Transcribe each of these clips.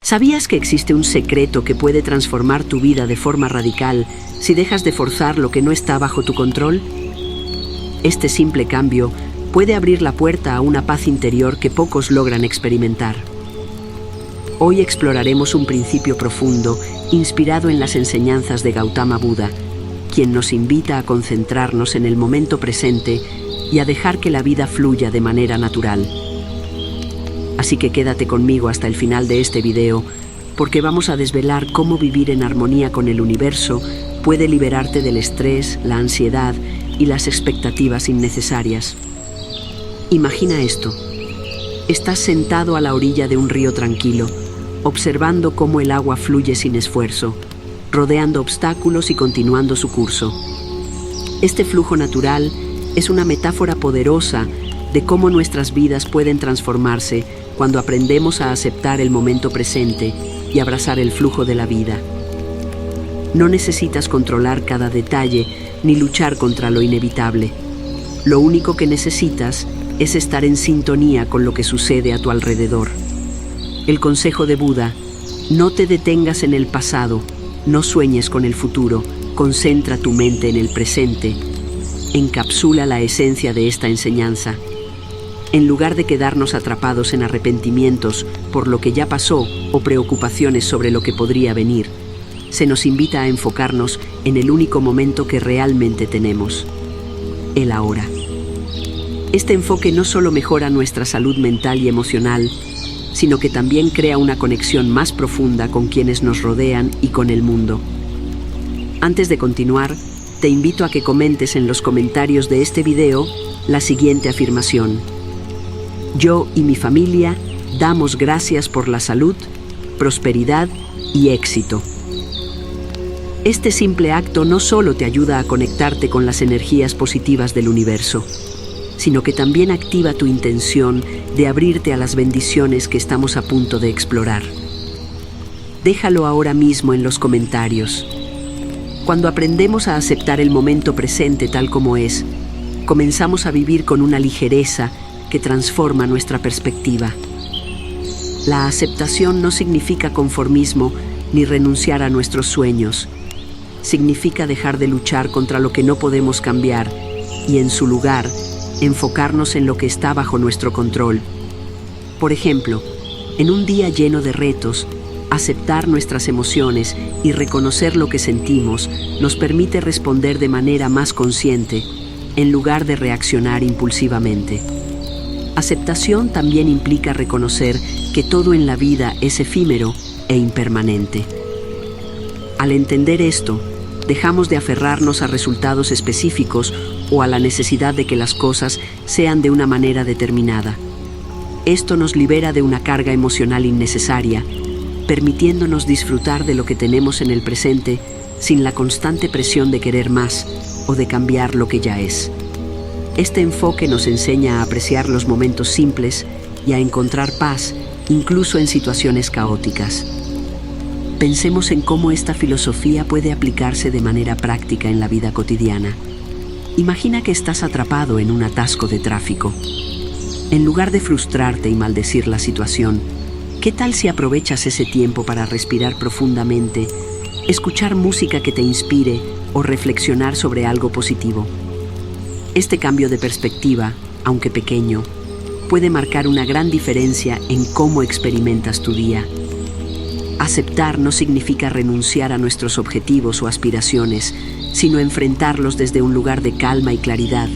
¿Sabías que existe un secreto que puede transformar tu vida de forma radical si dejas de forzar lo que no está bajo tu control? Este simple cambio puede abrir la puerta a una paz interior que pocos logran experimentar. Hoy exploraremos un principio profundo inspirado en las enseñanzas de Gautama Buda, quien nos invita a concentrarnos en el momento presente y a dejar que la vida fluya de manera natural. Así que quédate conmigo hasta el final de este video, porque vamos a desvelar cómo vivir en armonía con el universo puede liberarte del estrés, la ansiedad y las expectativas innecesarias. Imagina esto. Estás sentado a la orilla de un río tranquilo, observando cómo el agua fluye sin esfuerzo, rodeando obstáculos y continuando su curso. Este flujo natural es una metáfora poderosa de cómo nuestras vidas pueden transformarse cuando aprendemos a aceptar el momento presente y abrazar el flujo de la vida. No necesitas controlar cada detalle ni luchar contra lo inevitable. Lo único que necesitas es estar en sintonía con lo que sucede a tu alrededor. El consejo de Buda: no te detengas en el pasado, no sueñes con el futuro, concentra tu mente en el presente, encapsula la esencia de esta enseñanza. En lugar de quedarnos atrapados en arrepentimientos por lo que ya pasó o preocupaciones sobre lo que podría venir, se nos invita a enfocarnos en el único momento que realmente tenemos: el ahora. Este enfoque no solo mejora nuestra salud mental y emocional, sino que también crea una conexión más profunda con quienes nos rodean y con el mundo. Antes de continuar, te invito a que comentes en los comentarios de este video la siguiente afirmación: yo y mi familia damos gracias por la salud, prosperidad y éxito. Este simple acto no solo te ayuda a conectarte con las energías positivas del universo, sino que también activa tu intención de abrirte a las bendiciones que estamos a punto de explorar. Déjalo ahora mismo en los comentarios. Cuando aprendemos a aceptar el momento presente tal como es, comenzamos a vivir con una ligereza que transforma nuestra perspectiva. La aceptación no significa conformismo ni renunciar a nuestros sueños. Significa dejar de luchar contra lo que no podemos cambiar y, en su lugar, enfocarnos en lo que está bajo nuestro control. Por ejemplo, en un día lleno de retos, aceptar nuestras emociones y reconocer lo que sentimos nos permite responder de manera más consciente, en lugar de reaccionar impulsivamente. Aceptación también implica reconocer que todo en la vida es efímero e impermanente. Al entender esto, dejamos de aferrarnos a resultados específicos o a la necesidad de que las cosas sean de una manera determinada. Esto nos libera de una carga emocional innecesaria, permitiéndonos disfrutar de lo que tenemos en el presente sin la constante presión de querer más o de cambiar lo que ya es. Este enfoque nos enseña a apreciar los momentos simples y a encontrar paz incluso en situaciones caóticas. Pensemos en cómo esta filosofía puede aplicarse de manera práctica en la vida cotidiana. Imagina que estás atrapado en un atasco de tráfico. En lugar de frustrarte y maldecir la situación, ¿qué tal si aprovechas ese tiempo para respirar profundamente, escuchar música que te inspire o reflexionar sobre algo positivo? Este cambio de perspectiva, aunque pequeño, puede marcar una gran diferencia en cómo experimentas tu día. Aceptar no significa renunciar a nuestros objetivos o aspiraciones, sino enfrentarlos desde un lugar de calma y claridad.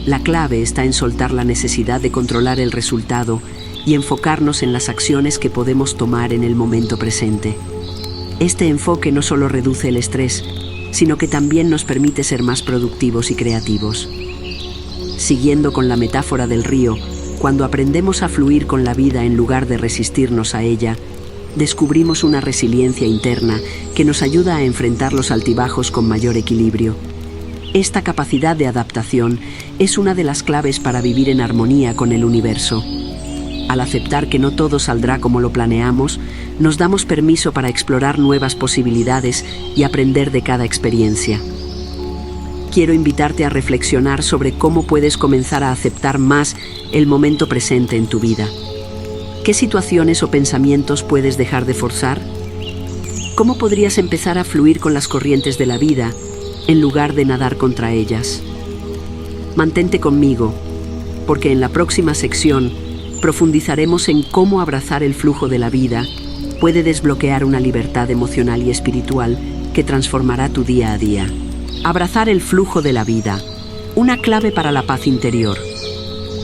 La clave está en soltar la necesidad de controlar el resultado y enfocarnos en las acciones que podemos tomar en el momento presente. Este enfoque no solo reduce el estrés, sino que también nos permite ser más productivos y creativos. Siguiendo con la metáfora del río, cuando aprendemos a fluir con la vida en lugar de resistirnos a ella, descubrimos una resiliencia interna que nos ayuda a enfrentar los altibajos con mayor equilibrio. Esta capacidad de adaptación es una de las claves para vivir en armonía con el universo. Al aceptar que no todo saldrá como lo planeamos, nos damos permiso para explorar nuevas posibilidades y aprender de cada experiencia. Quiero invitarte a reflexionar sobre cómo puedes comenzar a aceptar más el momento presente en tu vida. ¿Qué situaciones o pensamientos puedes dejar de forzar? ¿Cómo podrías empezar a fluir con las corrientes de la vida en lugar de nadar contra ellas? Mantente conmigo, porque en la próxima sección profundizaremos en cómo abrazar el flujo de la vida puede desbloquear una libertad emocional y espiritual que transformará tu día a día. Abrazar el flujo de la vida, una clave para la paz interior.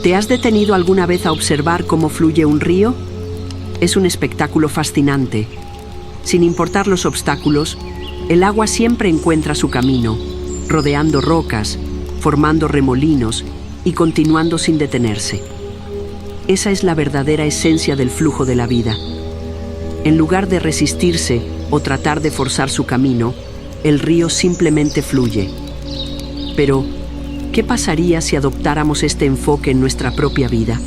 ¿Te has detenido alguna vez a observar cómo fluye un río? Es un espectáculo fascinante. Sin importar los obstáculos, el agua siempre encuentra su camino, rodeando rocas, formando remolinos y continuando sin detenerse. Esa es la verdadera esencia del flujo de la vida. En lugar de resistirse o tratar de forzar su camino, el río simplemente fluye. Pero, ¿qué pasaría si adoptáramos este enfoque en nuestra propia vida?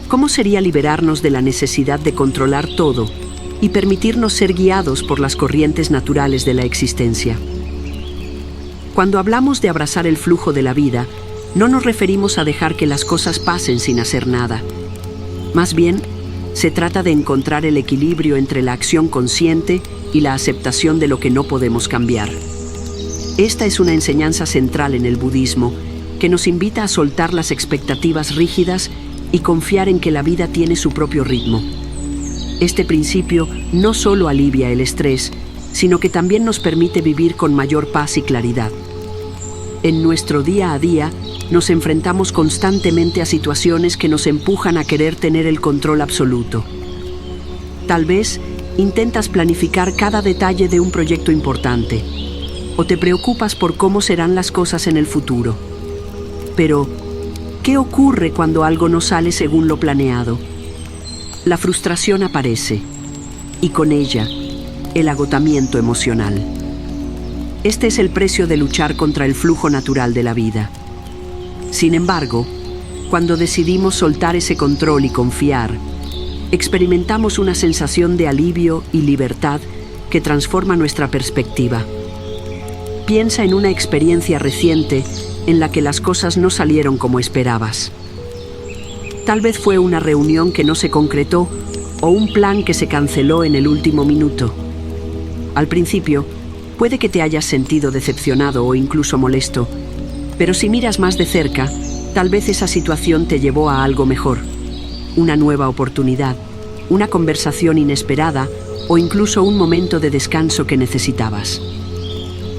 ¿Cómo sería liberarnos de la necesidad de controlar todo y permitirnos ser guiados por las corrientes naturales de la existencia? Cuando hablamos de abrazar el flujo de la vida, no nos referimos a dejar que las cosas pasen sin hacer nada. Más bien, se trata de encontrar el equilibrio entre la acción consciente y la aceptación de lo que no podemos cambiar. Esta es una enseñanza central en el budismo que nos invita a soltar las expectativas rígidas y confiar en que la vida tiene su propio ritmo. Este principio no solo alivia el estrés, sino que también nos permite vivir con mayor paz y claridad. En nuestro día a día, nos enfrentamos constantemente a situaciones que nos empujan a querer tener el control absoluto. Tal vez intentas planificar cada detalle de un proyecto importante, o te preocupas por cómo serán las cosas en el futuro. Pero, ¿qué ocurre cuando algo no sale según lo planeado? La frustración aparece, y con ella, el agotamiento emocional. Este es el precio de luchar contra el flujo natural de la vida. Sin embargo, cuando decidimos soltar ese control y confiar, experimentamos una sensación de alivio y libertad que transforma nuestra perspectiva. Piensa en una experiencia reciente en la que las cosas no salieron como esperabas. Tal vez fue una reunión que no se concretó o un plan que se canceló en el último minuto. Al principio, puede que te hayas sentido decepcionado o incluso molesto, pero si miras más de cerca, tal vez esa situación te llevó a algo mejor, una nueva oportunidad, una conversación inesperada o incluso un momento de descanso que necesitabas.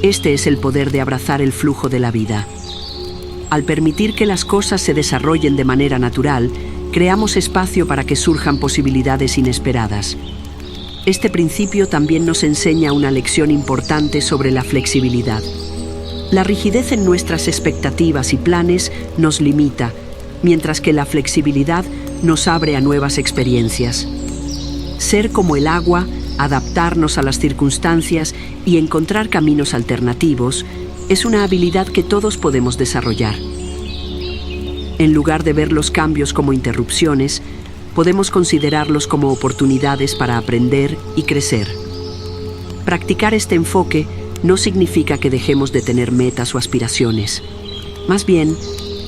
Este es el poder de abrazar el flujo de la vida. Al permitir que las cosas se desarrollen de manera natural, creamos espacio para que surjan posibilidades inesperadas. Este principio también nos enseña una lección importante sobre la flexibilidad. La rigidez en nuestras expectativas y planes nos limita, mientras que la flexibilidad nos abre a nuevas experiencias. Ser como el agua, adaptarnos a las circunstancias y encontrar caminos alternativos es una habilidad que todos podemos desarrollar. En lugar de ver los cambios como interrupciones, podemos considerarlos como oportunidades para aprender y crecer. Practicar este enfoque no significa que dejemos de tener metas o aspiraciones. Más bien,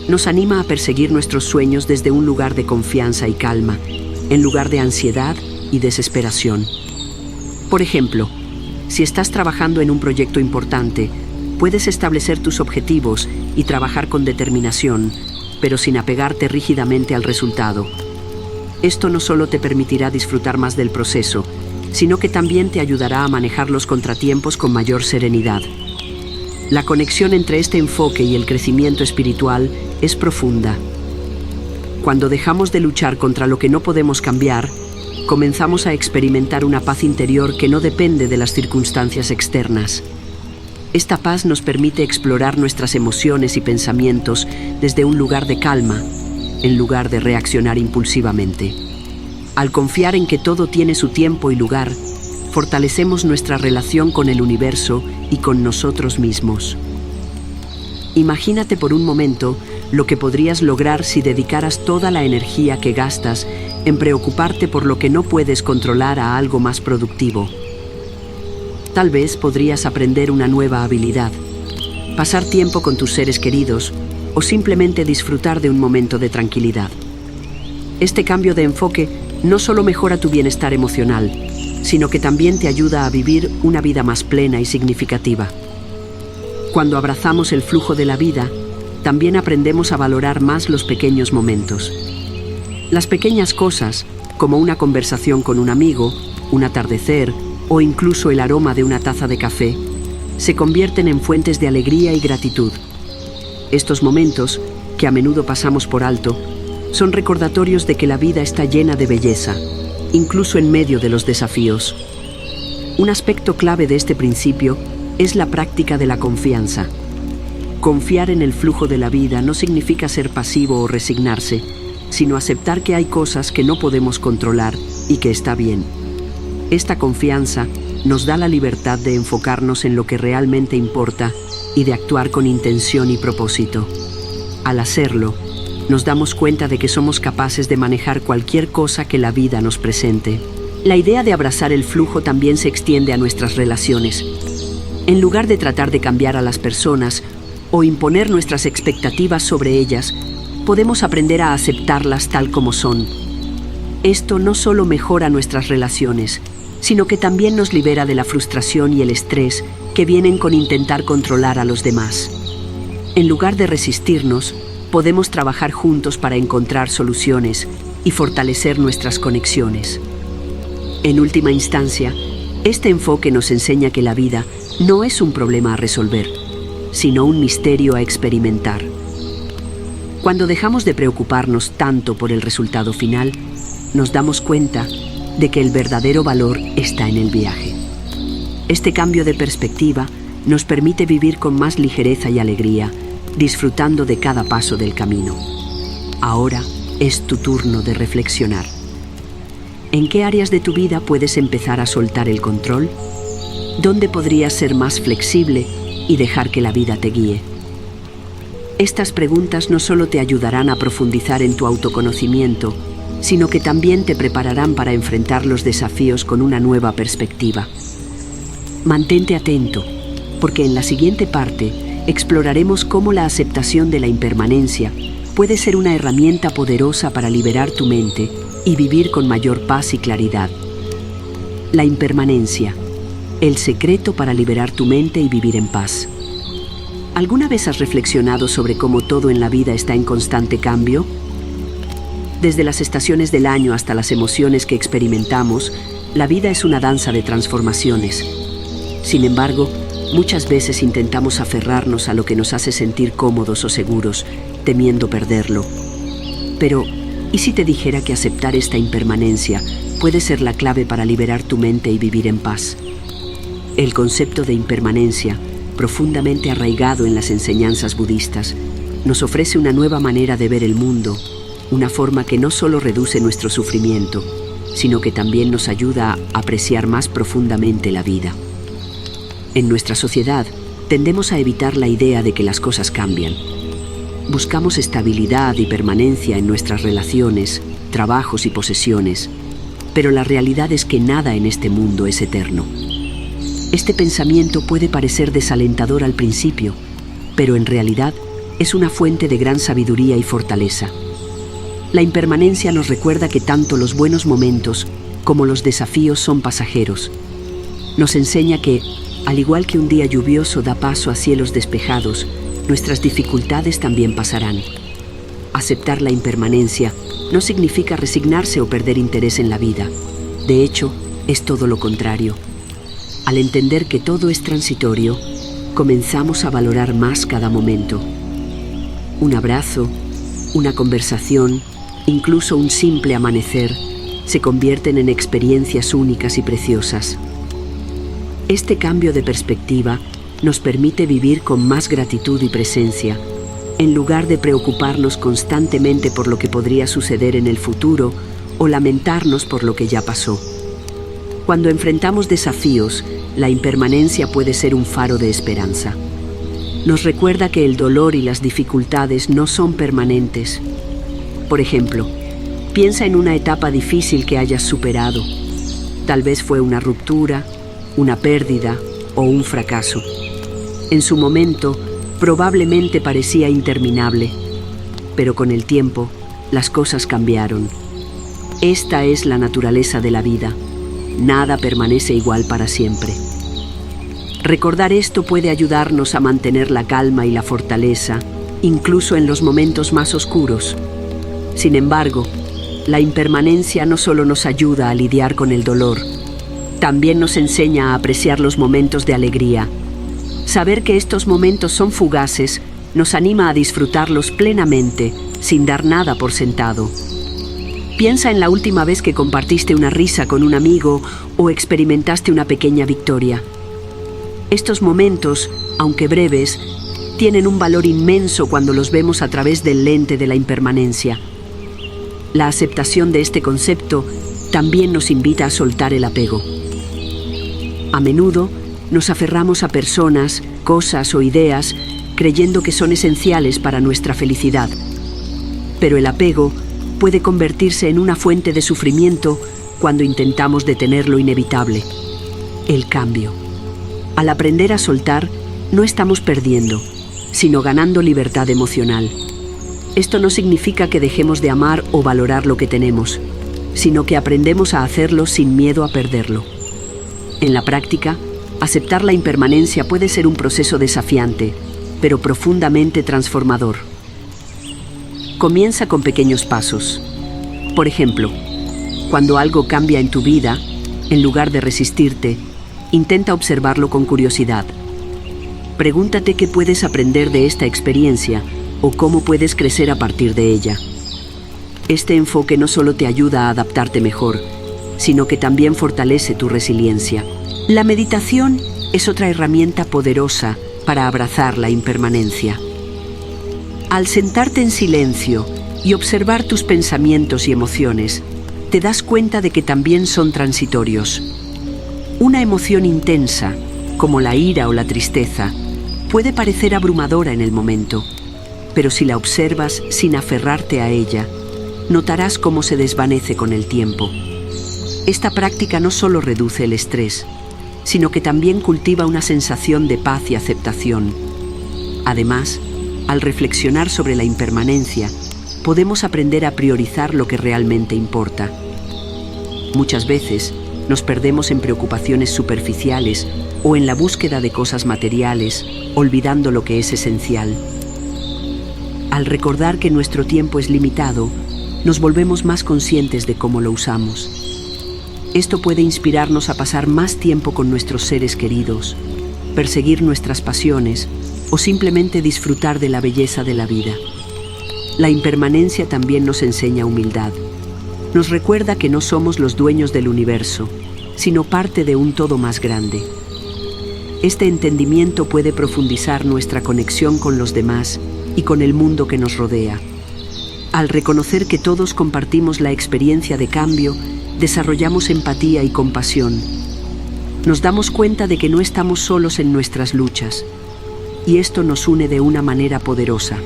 nos anima a perseguir nuestros sueños desde un lugar de confianza y calma, en lugar de ansiedad y desesperación. Por ejemplo, si estás trabajando en un proyecto importante, puedes establecer tus objetivos y trabajar con determinación, pero sin apegarte rígidamente al resultado. Esto no solo te permitirá disfrutar más del proceso, sino que también te ayudará a manejar los contratiempos con mayor serenidad. La conexión entre este enfoque y el crecimiento espiritual es profunda. Cuando dejamos de luchar contra lo que no podemos cambiar, comenzamos a experimentar una paz interior que no depende de las circunstancias externas. Esta paz nos permite explorar nuestras emociones y pensamientos desde un lugar de calma, en lugar de reaccionar impulsivamente. Al confiar en que todo tiene su tiempo y lugar, fortalecemos nuestra relación con el universo y con nosotros mismos. Imagínate por un momento lo que podrías lograr si dedicaras toda la energía que gastas en preocuparte por lo que no puedes controlar a algo más productivo. Tal vez podrías aprender una nueva habilidad, pasar tiempo con tus seres queridos o simplemente disfrutar de un momento de tranquilidad. Este cambio de enfoque no solo mejora tu bienestar emocional, sino que también te ayuda a vivir una vida más plena y significativa. Cuando abrazamos el flujo de la vida, también aprendemos a valorar más los pequeños momentos. Las pequeñas cosas, como una conversación con un amigo, un atardecer o incluso el aroma de una taza de café, se convierten en fuentes de alegría y gratitud. Estos momentos, que a menudo pasamos por alto, son recordatorios de que la vida está llena de belleza, incluso en medio de los desafíos. Un aspecto clave de este principio es la práctica de la confianza. Confiar en el flujo de la vida no significa ser pasivo o resignarse, sino aceptar que hay cosas que no podemos controlar y que está bien. Esta confianza nos da la libertad de enfocarnos en lo que realmente importa y de actuar con intención y propósito. Al hacerlo, nos damos cuenta de que somos capaces de manejar cualquier cosa que la vida nos presente. La idea de abrazar el flujo también se extiende a nuestras relaciones. En lugar de tratar de cambiar a las personas o imponer nuestras expectativas sobre ellas, podemos aprender a aceptarlas tal como son. Esto no solo mejora nuestras relaciones, sino que también nos libera de la frustración y el estrés que vienen con intentar controlar a los demás. En lugar de resistirnos, podemos trabajar juntos para encontrar soluciones y fortalecer nuestras conexiones. En última instancia, este enfoque nos enseña que la vida no es un problema a resolver, sino un misterio a experimentar. Cuando dejamos de preocuparnos tanto por el resultado final, nos damos cuenta de que el verdadero valor está en el viaje. Este cambio de perspectiva nos permite vivir con más ligereza y alegría, disfrutando de cada paso del camino. Ahora es tu turno de reflexionar. ¿En qué áreas de tu vida puedes empezar a soltar el control? ¿Dónde podrías ser más flexible y dejar que la vida te guíe? Estas preguntas no solo te ayudarán a profundizar en tu autoconocimiento, sino que también te prepararán para enfrentar los desafíos con una nueva perspectiva. Mantente atento, porque en la siguiente parte exploraremos cómo la aceptación de la impermanencia puede ser una herramienta poderosa para liberar tu mente y vivir con mayor paz y claridad. La impermanencia, el secreto para liberar tu mente y vivir en paz. ¿Alguna vez has reflexionado sobre cómo todo en la vida está en constante cambio? Desde las estaciones del año hasta las emociones que experimentamos, la vida es una danza de transformaciones. Sin embargo, muchas veces intentamos aferrarnos a lo que nos hace sentir cómodos o seguros, temiendo perderlo. Pero, ¿y si te dijera que aceptar esta impermanencia puede ser la clave para liberar tu mente y vivir en paz? El concepto de impermanencia, profundamente arraigado en las enseñanzas budistas, nos ofrece una nueva manera de ver el mundo, una forma que no solo reduce nuestro sufrimiento, sino que también nos ayuda a apreciar más profundamente la vida. En nuestra sociedad, tendemos a evitar la idea de que las cosas cambian. Buscamos estabilidad y permanencia en nuestras relaciones, trabajos y posesiones, pero la realidad es que nada en este mundo es eterno. Este pensamiento puede parecer desalentador al principio, pero en realidad es una fuente de gran sabiduría y fortaleza. La impermanencia nos recuerda que tanto los buenos momentos como los desafíos son pasajeros. Nos enseña que, al igual que un día lluvioso da paso a cielos despejados, nuestras dificultades también pasarán. Aceptar la impermanencia no significa resignarse o perder interés en la vida. De hecho, es todo lo contrario. Al entender que todo es transitorio, comenzamos a valorar más cada momento. Un abrazo, una conversación, incluso un simple amanecer, se convierten en experiencias únicas y preciosas. Este cambio de perspectiva nos permite vivir con más gratitud y presencia, en lugar de preocuparnos constantemente por lo que podría suceder en el futuro o lamentarnos por lo que ya pasó. Cuando enfrentamos desafíos, la impermanencia puede ser un faro de esperanza. Nos recuerda que el dolor y las dificultades no son permanentes. Por ejemplo, piensa en una etapa difícil que hayas superado. Tal vez fue una ruptura, una pérdida o un fracaso. En su momento, probablemente parecía interminable, pero con el tiempo, las cosas cambiaron. Esta es la naturaleza de la vida. Nada permanece igual para siempre. Recordar esto puede ayudarnos a mantener la calma y la fortaleza, incluso en los momentos más oscuros. Sin embargo, la impermanencia no solo nos ayuda a lidiar con el dolor, también nos enseña a apreciar los momentos de alegría. Saber que estos momentos son fugaces nos anima a disfrutarlos plenamente, sin dar nada por sentado. Piensa en la última vez que compartiste una risa con un amigo o experimentaste una pequeña victoria. Estos momentos, aunque breves, tienen un valor inmenso cuando los vemos a través del lente de la impermanencia. La aceptación de este concepto también nos invita a soltar el apego. A menudo nos aferramos a personas, cosas o ideas creyendo que son esenciales para nuestra felicidad. Pero el apego puede convertirse en una fuente de sufrimiento cuando intentamos detener lo inevitable, el cambio. Al aprender a soltar, no estamos perdiendo, sino ganando libertad emocional. Esto no significa que dejemos de amar o valorar lo que tenemos, sino que aprendemos a hacerlo sin miedo a perderlo. En la práctica, aceptar la impermanencia puede ser un proceso desafiante, pero profundamente transformador. Comienza con pequeños pasos. Por ejemplo, cuando algo cambia en tu vida, en lugar de resistirte, intenta observarlo con curiosidad. Pregúntate qué puedes aprender de esta experiencia o cómo puedes crecer a partir de ella. Este enfoque no solo te ayuda a adaptarte mejor, sino que también fortalece tu resiliencia. La meditación es otra herramienta poderosa para abrazar la impermanencia. Al sentarte en silencio y observar tus pensamientos y emociones, te das cuenta de que también son transitorios. Una emoción intensa, como la ira o la tristeza, puede parecer abrumadora en el momento, pero si la observas sin aferrarte a ella, notarás cómo se desvanece con el tiempo. Esta práctica no solo reduce el estrés, sino que también cultiva una sensación de paz y aceptación. Además, al reflexionar sobre la impermanencia, podemos aprender a priorizar lo que realmente importa. Muchas veces nos perdemos en preocupaciones superficiales o en la búsqueda de cosas materiales, olvidando lo que es esencial. Al recordar que nuestro tiempo es limitado, nos volvemos más conscientes de cómo lo usamos. Esto puede inspirarnos a pasar más tiempo con nuestros seres queridos, perseguir nuestras pasiones o simplemente disfrutar de la belleza de la vida. La impermanencia también nos enseña humildad. Nos recuerda que no somos los dueños del universo, sino parte de un todo más grande. Este entendimiento puede profundizar nuestra conexión con los demás y con el mundo que nos rodea. Al reconocer que todos compartimos la experiencia de cambio, desarrollamos empatía y compasión. Nos damos cuenta de que no estamos solos en nuestras luchas, y esto nos une de una manera poderosa.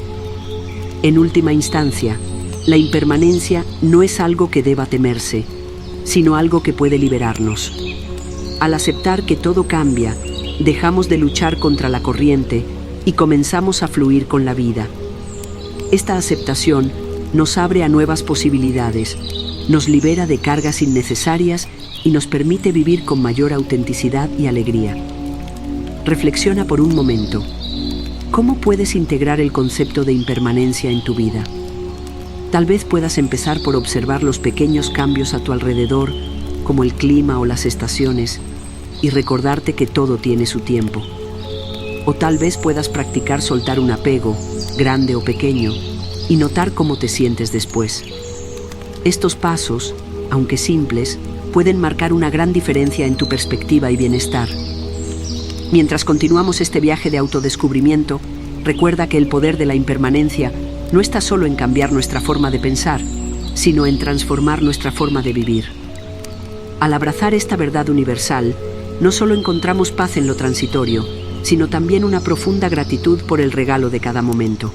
En última instancia, la impermanencia no es algo que deba temerse, sino algo que puede liberarnos. Al aceptar que todo cambia, dejamos de luchar contra la corriente y comenzamos a fluir con la vida. Esta aceptación nos abre a nuevas posibilidades, nos libera de cargas innecesarias y nos permite vivir con mayor autenticidad y alegría. Reflexiona por un momento. ¿Cómo puedes integrar el concepto de impermanencia en tu vida? Tal vez puedas empezar por observar los pequeños cambios a tu alrededor, como el clima o las estaciones, y recordarte que todo tiene su tiempo. O tal vez puedas practicar soltar un apego, grande o pequeño, y notar cómo te sientes después. Estos pasos, aunque simples, pueden marcar una gran diferencia en tu perspectiva y bienestar. Mientras continuamos este viaje de autodescubrimiento, recuerda que el poder de la impermanencia no está solo en cambiar nuestra forma de pensar, sino en transformar nuestra forma de vivir. Al abrazar esta verdad universal, no solo encontramos paz en lo transitorio, sino también una profunda gratitud por el regalo de cada momento.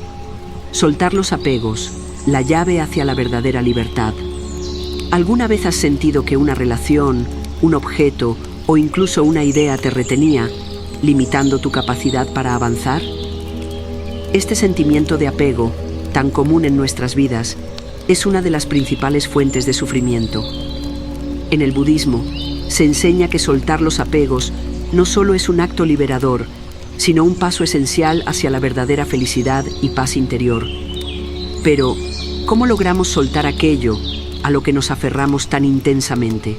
Soltar los apegos, la llave hacia la verdadera libertad. ¿Alguna vez has sentido que una relación, un objeto o incluso una idea te retenía, limitando tu capacidad para avanzar? Este sentimiento de apego, tan común en nuestras vidas, es una de las principales fuentes de sufrimiento. En el budismo, se enseña que soltar los apegos no solo es un acto liberador, sino un paso esencial hacia la verdadera felicidad y paz interior. Pero, ¿cómo logramos soltar aquello a lo que nos aferramos tan intensamente?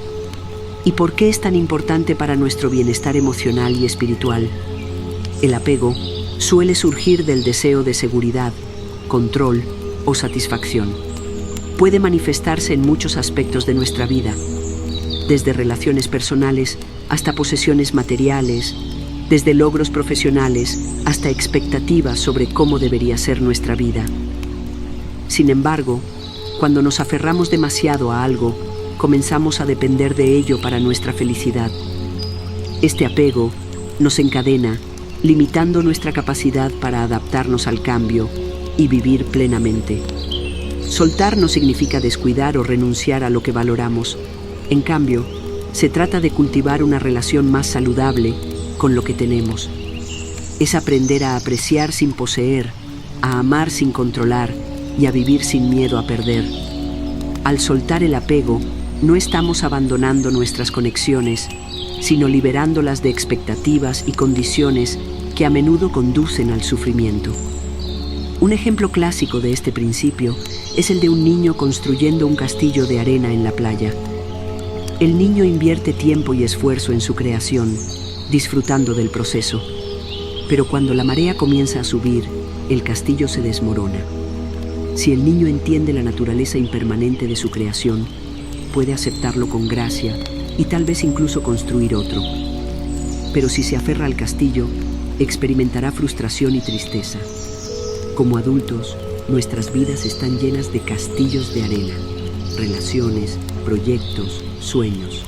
¿Y por qué es tan importante para nuestro bienestar emocional y espiritual? El apego suele surgir del deseo de seguridad, control o satisfacción. Puede manifestarse en muchos aspectos de nuestra vida, desde relaciones personales hasta posesiones materiales, desde logros profesionales hasta expectativas sobre cómo debería ser nuestra vida. Sin embargo, cuando nos aferramos demasiado a algo, comenzamos a depender de ello para nuestra felicidad. Este apego nos encadena, limitando nuestra capacidad para adaptarnos al cambio y vivir plenamente. Soltar no significa descuidar o renunciar a lo que valoramos. En cambio, se trata de cultivar una relación más saludable con lo que tenemos. Es aprender a apreciar sin poseer, a amar sin controlar y a vivir sin miedo a perder. Al soltar el apego, no estamos abandonando nuestras conexiones, sino liberándolas de expectativas y condiciones que a menudo conducen al sufrimiento. Un ejemplo clásico de este principio es el de un niño construyendo un castillo de arena en la playa. El niño invierte tiempo y esfuerzo en su creación, disfrutando del proceso. Pero cuando la marea comienza a subir, el castillo se desmorona. Si el niño entiende la naturaleza impermanente de su creación, puede aceptarlo con gracia y tal vez incluso construir otro. Pero si se aferra al castillo, experimentará frustración y tristeza. Como adultos, nuestras vidas están llenas de castillos de arena, relaciones, proyectos, sueños.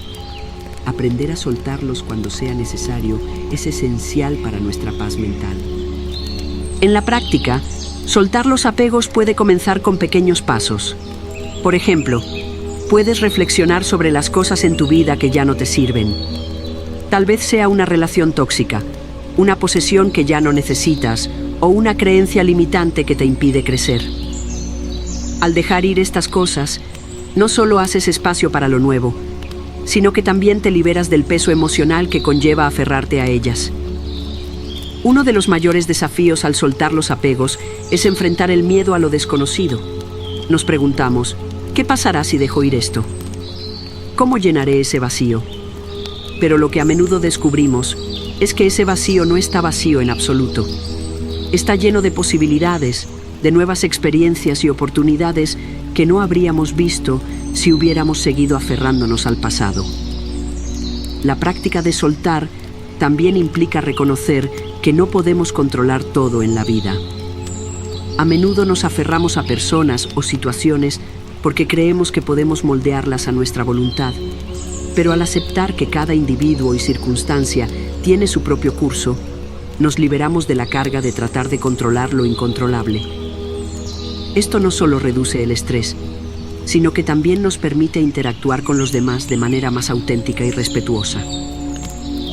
Aprender a soltarlos cuando sea necesario es esencial para nuestra paz mental. En la práctica, soltar los apegos puede comenzar con pequeños pasos. Por ejemplo, puedes reflexionar sobre las cosas en tu vida que ya no te sirven. Tal vez sea una relación tóxica, una posesión que ya no necesitas o una creencia limitante que te impide crecer. Al dejar ir estas cosas, no solo haces espacio para lo nuevo, sino que también te liberas del peso emocional que conlleva aferrarte a ellas. Uno de los mayores desafíos al soltar los apegos es enfrentar el miedo a lo desconocido. Nos preguntamos, ¿qué pasará si dejo ir esto? ¿Cómo llenaré ese vacío? Pero lo que a menudo descubrimos es que ese vacío no está vacío en absoluto. Está lleno de posibilidades, de nuevas experiencias y oportunidades que no habríamos visto si hubiéramos seguido aferrándonos al pasado. La práctica de soltar también implica reconocer que no podemos controlar todo en la vida. A menudo nos aferramos a personas o situaciones porque creemos que podemos moldearlas a nuestra voluntad, pero al aceptar que cada individuo y circunstancia tiene su propio curso, nos liberamos de la carga de tratar de controlar lo incontrolable. Esto no solo reduce el estrés, sino que también nos permite interactuar con los demás de manera más auténtica y respetuosa.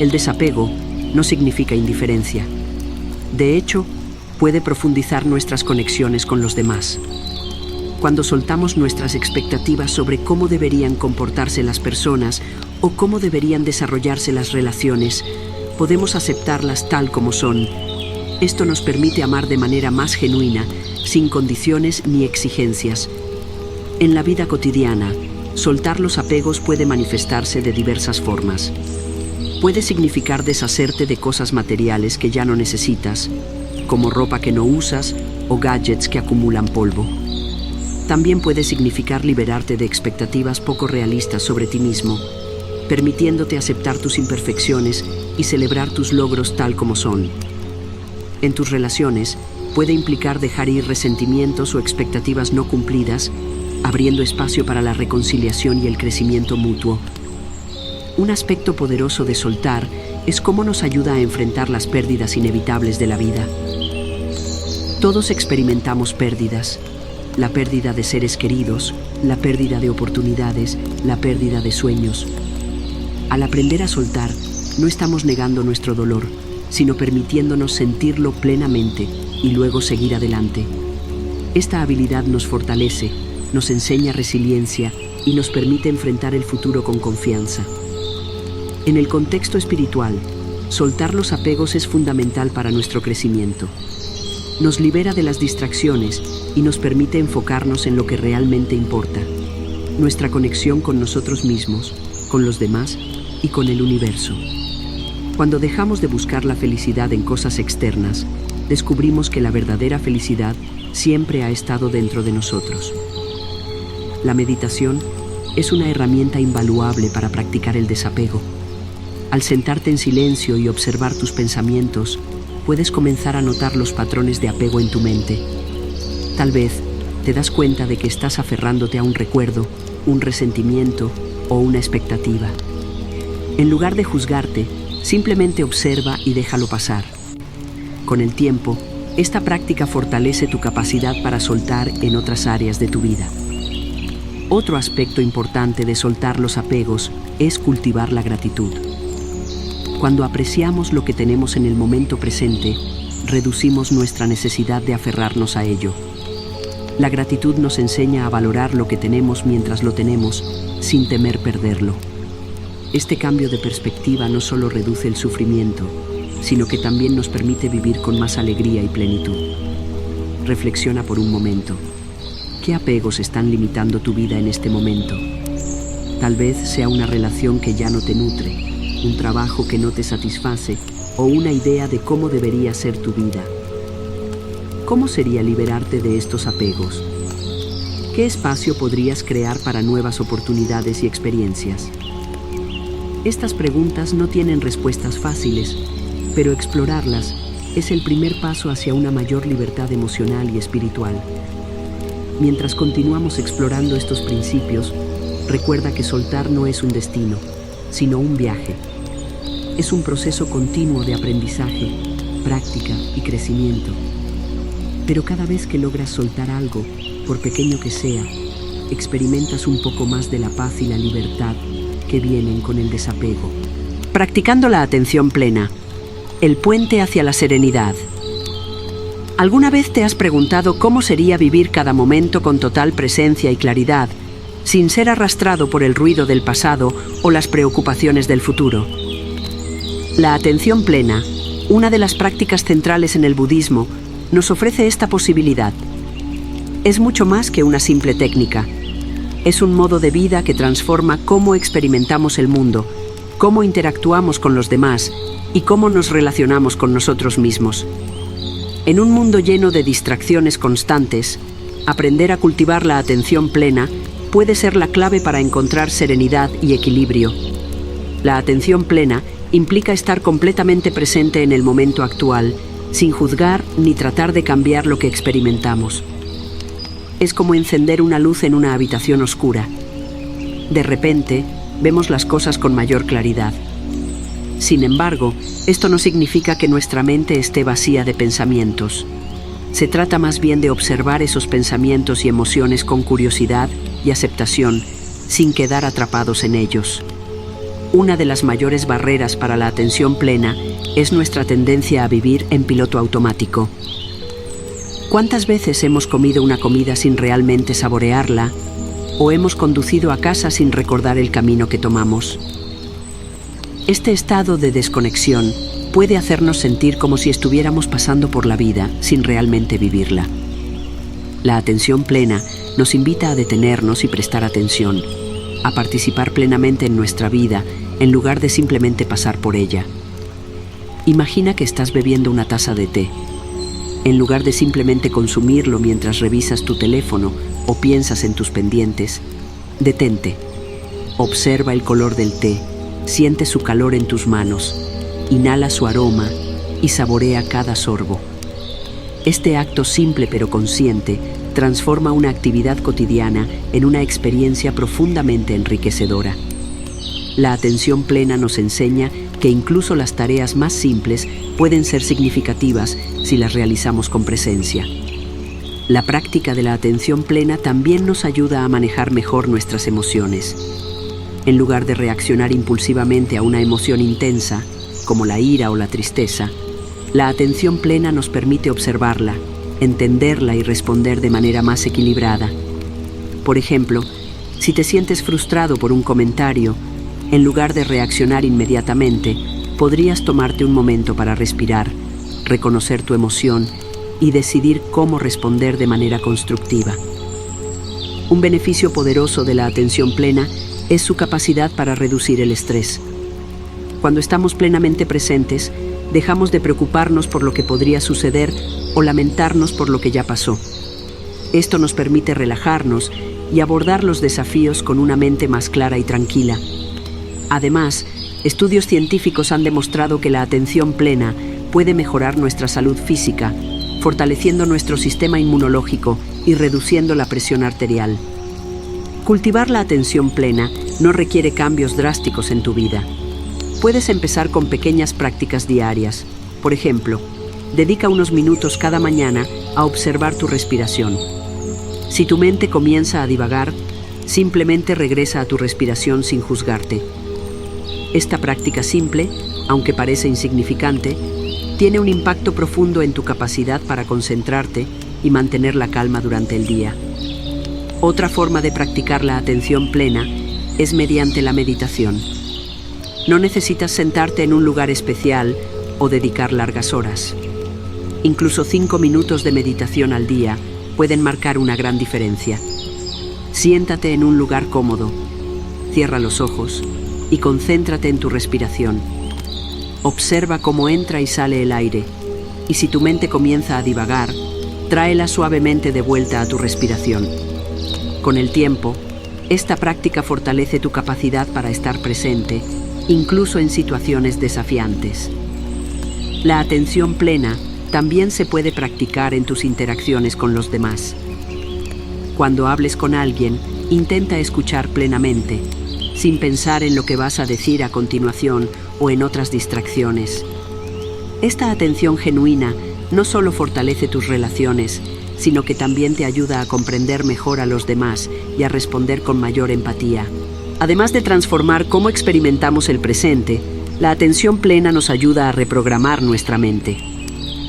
El desapego no significa indiferencia. De hecho, puede profundizar nuestras conexiones con los demás. Cuando soltamos nuestras expectativas sobre cómo deberían comportarse las personas o cómo deberían desarrollarse las relaciones, podemos aceptarlas tal como son. Esto nos permite amar de manera más genuina, sin condiciones ni exigencias. En la vida cotidiana, soltar los apegos puede manifestarse de diversas formas. Puede significar deshacerte de cosas materiales que ya no necesitas, como ropa que no usas o gadgets que acumulan polvo. También puede significar liberarte de expectativas poco realistas sobre ti mismo, permitiéndote aceptar tus imperfecciones y celebrar tus logros tal como son. En tus relaciones, puede implicar dejar ir resentimientos o expectativas no cumplidas, abriendo espacio para la reconciliación y el crecimiento mutuo. Un aspecto poderoso de soltar es cómo nos ayuda a enfrentar las pérdidas inevitables de la vida. Todos experimentamos pérdidas. La pérdida de seres queridos, la pérdida de oportunidades, la pérdida de sueños. Al aprender a soltar, no estamos negando nuestro dolor, sino permitiéndonos sentirlo plenamente y luego seguir adelante. Esta habilidad nos fortalece, nos enseña resiliencia y nos permite enfrentar el futuro con confianza. En el contexto espiritual, soltar los apegos es fundamental para nuestro crecimiento. Nos libera de las distracciones y nos permite enfocarnos en lo que realmente importa: nuestra conexión con nosotros mismos, con los demás y con el universo. Cuando dejamos de buscar la felicidad en cosas externas, descubrimos que la verdadera felicidad siempre ha estado dentro de nosotros. La meditación es una herramienta invaluable para practicar el desapego. Al sentarte en silencio y observar tus pensamientos, puedes comenzar a notar los patrones de apego en tu mente. Tal vez te das cuenta de que estás aferrándote a un recuerdo, un resentimiento o una expectativa. En lugar de juzgarte, simplemente observa y déjalo pasar. Con el tiempo, esta práctica fortalece tu capacidad para soltar en otras áreas de tu vida. Otro aspecto importante de soltar los apegos es cultivar la gratitud. Cuando apreciamos lo que tenemos en el momento presente, reducimos nuestra necesidad de aferrarnos a ello. La gratitud nos enseña a valorar lo que tenemos mientras lo tenemos, sin temer perderlo. Este cambio de perspectiva no solo reduce el sufrimiento, sino que también nos permite vivir con más alegría y plenitud. Reflexiona por un momento. ¿Qué apegos están limitando tu vida en este momento? Tal vez sea una relación que ya no te nutre, un trabajo que no te satisface o una idea de cómo debería ser tu vida. ¿Cómo sería liberarte de estos apegos? ¿Qué espacio podrías crear para nuevas oportunidades y experiencias? Estas preguntas no tienen respuestas fáciles, pero explorarlas es el primer paso hacia una mayor libertad emocional y espiritual. Mientras continuamos explorando estos principios, recuerda que soltar no es un destino, sino un viaje. Es un proceso continuo de aprendizaje, práctica y crecimiento. Pero cada vez que logras soltar algo, por pequeño que sea, experimentas un poco más de la paz y la libertad que vienen con el desapego. Practicando la atención plena, el puente hacia la serenidad. ¿Alguna vez te has preguntado cómo sería vivir cada momento con total presencia y claridad, sin ser arrastrado por el ruido del pasado o las preocupaciones del futuro? La atención plena, una de las prácticas centrales en el budismo, nos ofrece esta posibilidad. Es mucho más que una simple técnica. Es un modo de vida que transforma cómo experimentamos el mundo, cómo interactuamos con los demás y cómo nos relacionamos con nosotros mismos. En un mundo lleno de distracciones constantes, aprender a cultivar la atención plena puede ser la clave para encontrar serenidad y equilibrio. La atención plena implica estar completamente presente en el momento actual, sin juzgar ni tratar de cambiar lo que experimentamos. Es como encender una luz en una habitación oscura. De repente, vemos las cosas con mayor claridad. Sin embargo, esto no significa que nuestra mente esté vacía de pensamientos. Se trata más bien de observar esos pensamientos y emociones con curiosidad y aceptación, sin quedar atrapados en ellos. Una de las mayores barreras para la atención plena es nuestra tendencia a vivir en piloto automático. ¿Cuántas veces hemos comido una comida sin realmente saborearla? ¿O hemos conducido a casa sin recordar el camino que tomamos? Este estado de desconexión puede hacernos sentir como si estuviéramos pasando por la vida sin realmente vivirla. La atención plena nos invita a detenernos y prestar atención, a participar plenamente en nuestra vida en lugar de simplemente pasar por ella. Imagina que estás bebiendo una taza de té. En lugar de simplemente consumirlo mientras revisas tu teléfono o piensas en tus pendientes, detente. Observa el color del té, siente su calor en tus manos, inhala su aroma y saborea cada sorbo. Este acto simple pero consciente transforma una actividad cotidiana en una experiencia profundamente enriquecedora. La atención plena nos enseña que incluso las tareas más simples pueden ser significativas si las realizamos con presencia. La práctica de la atención plena también nos ayuda a manejar mejor nuestras emociones. En lugar de reaccionar impulsivamente a una emoción intensa, como la ira o la tristeza, la atención plena nos permite observarla, entenderla y responder de manera más equilibrada. Por ejemplo, si te sientes frustrado por un comentario, en lugar de reaccionar inmediatamente, podrías tomarte un momento para respirar, reconocer tu emoción y decidir cómo responder de manera constructiva. Un beneficio poderoso de la atención plena es su capacidad para reducir el estrés. Cuando estamos plenamente presentes, dejamos de preocuparnos por lo que podría suceder o lamentarnos por lo que ya pasó. Esto nos permite relajarnos y abordar los desafíos con una mente más clara y tranquila. Además, estudios científicos han demostrado que la atención plena puede mejorar nuestra salud física, fortaleciendo nuestro sistema inmunológico y reduciendo la presión arterial. Cultivar la atención plena no requiere cambios drásticos en tu vida. Puedes empezar con pequeñas prácticas diarias. Por ejemplo, dedica unos minutos cada mañana a observar tu respiración. Si tu mente comienza a divagar, simplemente regresa a tu respiración sin juzgarte. Esta práctica simple, aunque parece insignificante, tiene un impacto profundo en tu capacidad para concentrarte y mantener la calma durante el día. Otra forma de practicar la atención plena es mediante la meditación. No necesitas sentarte en un lugar especial o dedicar largas horas. Incluso 5 minutos de meditación al día pueden marcar una gran diferencia. Siéntate en un lugar cómodo, cierra los ojos y concéntrate en tu respiración. Observa cómo entra y sale el aire, y si tu mente comienza a divagar, tráela suavemente de vuelta a tu respiración. Con el tiempo, esta práctica fortalece tu capacidad para estar presente, incluso en situaciones desafiantes. La atención plena también se puede practicar en tus interacciones con los demás. Cuando hables con alguien, intenta escuchar plenamente, sin pensar en lo que vas a decir a continuación o en otras distracciones. Esta atención genuina no solo fortalece tus relaciones, sino que también te ayuda a comprender mejor a los demás y a responder con mayor empatía. Además de transformar cómo experimentamos el presente, la atención plena nos ayuda a reprogramar nuestra mente.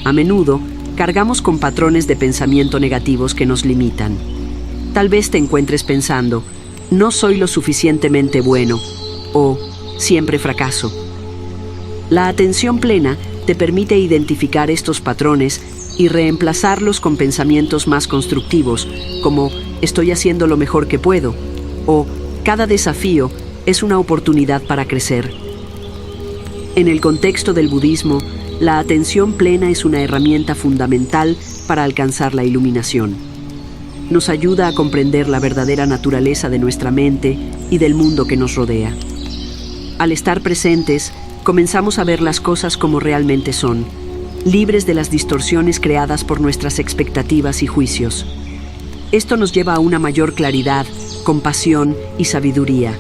A menudo, cargamos con patrones de pensamiento negativos que nos limitan. Tal vez te encuentres pensando, no soy lo suficientemente bueno, o siempre fracaso. La atención plena te permite identificar estos patrones y reemplazarlos con pensamientos más constructivos, como estoy haciendo lo mejor que puedo, o cada desafío es una oportunidad para crecer. En el contexto del budismo, la atención plena es una herramienta fundamental para alcanzar la iluminación. Nos ayuda a comprender la verdadera naturaleza de nuestra mente y del mundo que nos rodea. Al estar presentes, comenzamos a ver las cosas como realmente son, libres de las distorsiones creadas por nuestras expectativas y juicios. Esto nos lleva a una mayor claridad, compasión y sabiduría.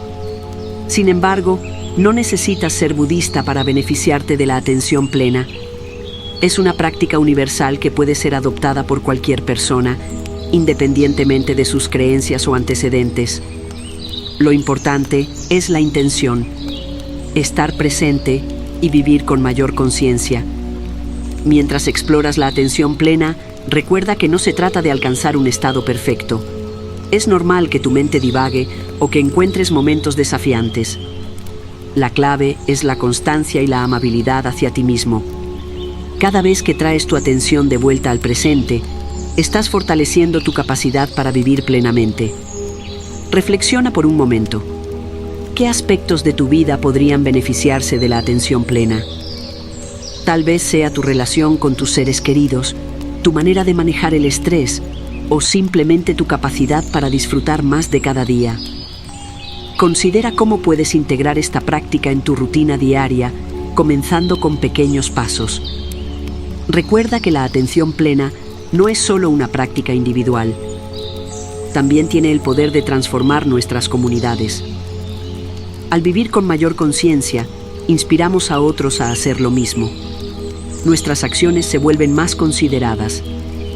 Sin embargo, no necesitas ser budista para beneficiarte de la atención plena. Es una práctica universal que puede ser adoptada por cualquier persona, independientemente de sus creencias o antecedentes. Lo importante es la intención, estar presente y vivir con mayor conciencia. Mientras exploras la atención plena, recuerda que no se trata de alcanzar un estado perfecto. Es normal que tu mente divague o que encuentres momentos desafiantes. La clave es la constancia y la amabilidad hacia ti mismo. Cada vez que traes tu atención de vuelta al presente, estás fortaleciendo tu capacidad para vivir plenamente. Reflexiona por un momento. ¿Qué aspectos de tu vida podrían beneficiarse de la atención plena? Tal vez sea tu relación con tus seres queridos, tu manera de manejar el estrés o simplemente tu capacidad para disfrutar más de cada día. Considera cómo puedes integrar esta práctica en tu rutina diaria, comenzando con pequeños pasos. Recuerda que la atención plena no es solo una práctica individual. También tiene el poder de transformar nuestras comunidades. Al vivir con mayor conciencia, inspiramos a otros a hacer lo mismo. Nuestras acciones se vuelven más consideradas,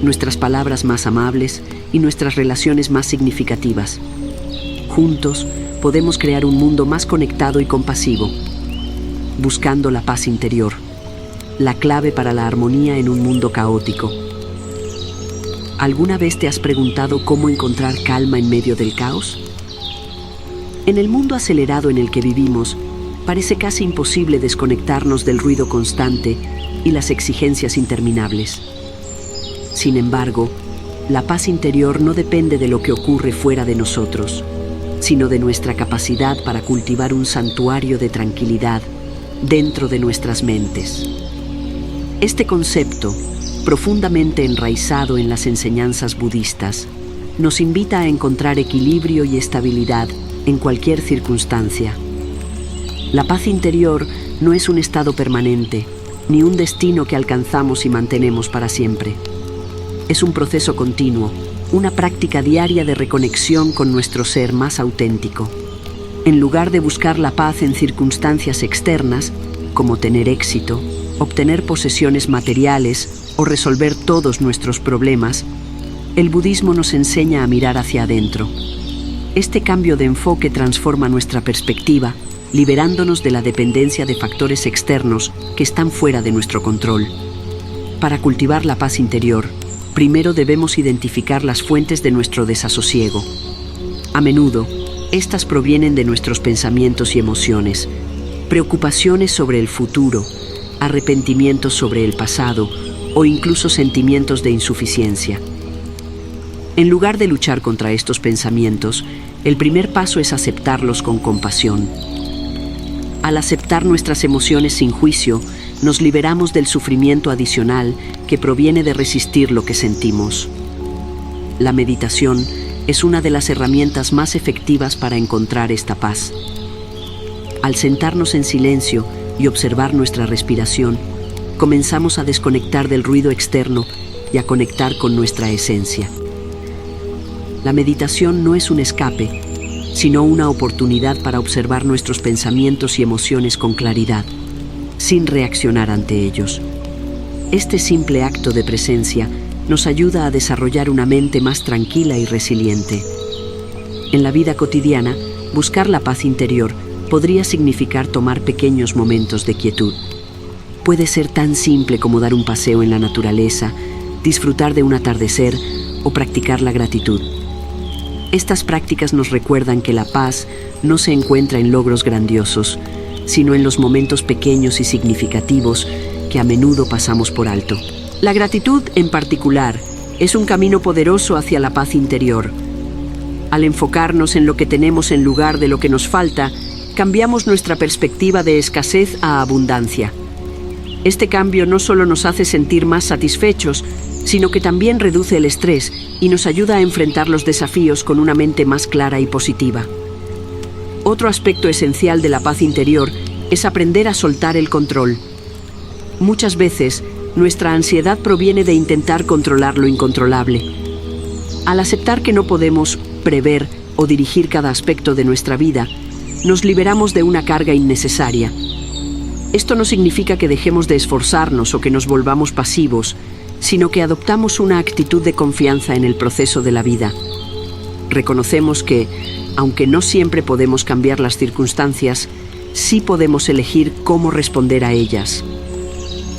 nuestras palabras más amables y nuestras relaciones más significativas. Juntos, podemos crear un mundo más conectado y compasivo, buscando la paz interior, la clave para la armonía en un mundo caótico. ¿Alguna vez te has preguntado cómo encontrar calma en medio del caos? En el mundo acelerado en el que vivimos, parece casi imposible desconectarnos del ruido constante y las exigencias interminables. Sin embargo, la paz interior no depende de lo que ocurre fuera de nosotros, sino de nuestra capacidad para cultivar un santuario de tranquilidad dentro de nuestras mentes. Este concepto, profundamente enraizado en las enseñanzas budistas, nos invita a encontrar equilibrio y estabilidad en cualquier circunstancia. La paz interior no es un estado permanente, ni un destino que alcanzamos y mantenemos para siempre. Es un proceso continuo, una práctica diaria de reconexión con nuestro ser más auténtico. En lugar de buscar la paz en circunstancias externas, como tener éxito, obtener posesiones materiales o resolver todos nuestros problemas, el budismo nos enseña a mirar hacia adentro. Este cambio de enfoque transforma nuestra perspectiva, liberándonos de la dependencia de factores externos que están fuera de nuestro control. Para cultivar la paz interior, primero debemos identificar las fuentes de nuestro desasosiego. A menudo, estas provienen de nuestros pensamientos y emociones, preocupaciones sobre el futuro, arrepentimientos sobre el pasado o incluso sentimientos de insuficiencia. En lugar de luchar contra estos pensamientos, el primer paso es aceptarlos con compasión. Al aceptar nuestras emociones sin juicio, nos liberamos del sufrimiento adicional que proviene de resistir lo que sentimos. La meditación es una de las herramientas más efectivas para encontrar esta paz. Al sentarnos en silencio y observar nuestra respiración, comenzamos a desconectar del ruido externo y a conectar con nuestra esencia. La meditación no es un escape, sino una oportunidad para observar nuestros pensamientos y emociones con claridad, sin reaccionar ante ellos. Este simple acto de presencia nos ayuda a desarrollar una mente más tranquila y resiliente. En la vida cotidiana, buscar la paz interior podría significar tomar pequeños momentos de quietud. Puede ser tan simple como dar un paseo en la naturaleza, disfrutar de un atardecer o practicar la gratitud. Estas prácticas nos recuerdan que la paz no se encuentra en logros grandiosos, sino en los momentos pequeños y significativos que a menudo pasamos por alto. La gratitud, en particular, es un camino poderoso hacia la paz interior. Al enfocarnos en lo que tenemos en lugar de lo que nos falta, cambiamos nuestra perspectiva de escasez a abundancia. Este cambio no solo nos hace sentir más satisfechos, sino que también reduce el estrés y nos ayuda a enfrentar los desafíos con una mente más clara y positiva. Otro aspecto esencial de la paz interior es aprender a soltar el control. Muchas veces, nuestra ansiedad proviene de intentar controlar lo incontrolable. Al aceptar que no podemos prever o dirigir cada aspecto de nuestra vida, nos liberamos de una carga innecesaria. Esto no significa que dejemos de esforzarnos o que nos volvamos pasivos, sino que adoptamos una actitud de confianza en el proceso de la vida. Reconocemos que, aunque no siempre podemos cambiar las circunstancias, sí podemos elegir cómo responder a ellas.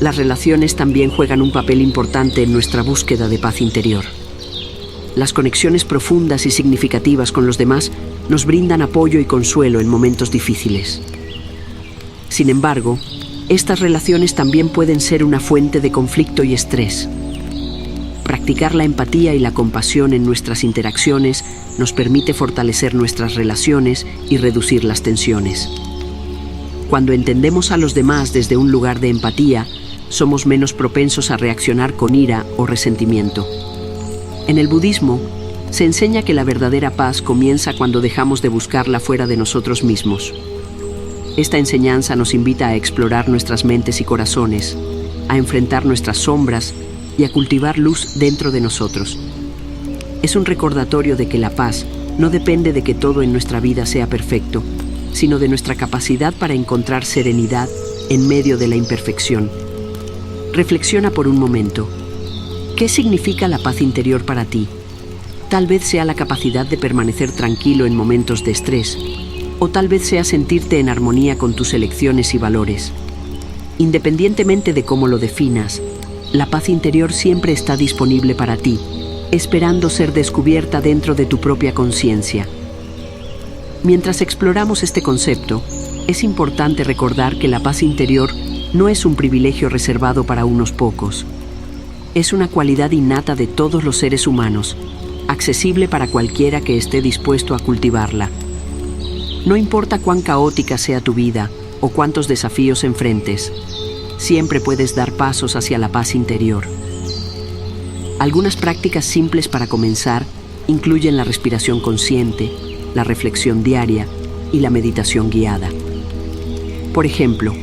Las relaciones también juegan un papel importante en nuestra búsqueda de paz interior. Las conexiones profundas y significativas con los demás nos brindan apoyo y consuelo en momentos difíciles. Sin embargo, estas relaciones también pueden ser una fuente de conflicto y estrés. Practicar la empatía y la compasión en nuestras interacciones nos permite fortalecer nuestras relaciones y reducir las tensiones. Cuando entendemos a los demás desde un lugar de empatía, somos menos propensos a reaccionar con ira o resentimiento. En el budismo, se enseña que la verdadera paz comienza cuando dejamos de buscarla fuera de nosotros mismos. Esta enseñanza nos invita a explorar nuestras mentes y corazones, a enfrentar nuestras sombras y a cultivar luz dentro de nosotros. Es un recordatorio de que la paz no depende de que todo en nuestra vida sea perfecto, sino de nuestra capacidad para encontrar serenidad en medio de la imperfección. Reflexiona por un momento. ¿Qué significa la paz interior para ti? Tal vez sea la capacidad de permanecer tranquilo en momentos de estrés, o tal vez sea sentirte en armonía con tus elecciones y valores. Independientemente de cómo lo definas, la paz interior siempre está disponible para ti, esperando ser descubierta dentro de tu propia conciencia. Mientras exploramos este concepto, es importante recordar que la paz interior no es un privilegio reservado para unos pocos. Es una cualidad innata de todos los seres humanos, accesible para cualquiera que esté dispuesto a cultivarla. No importa cuán caótica sea tu vida o cuántos desafíos enfrentes, siempre puedes dar pasos hacia la paz interior. Algunas prácticas simples para comenzar incluyen la respiración consciente, la reflexión diaria y la meditación guiada. Por ejemplo,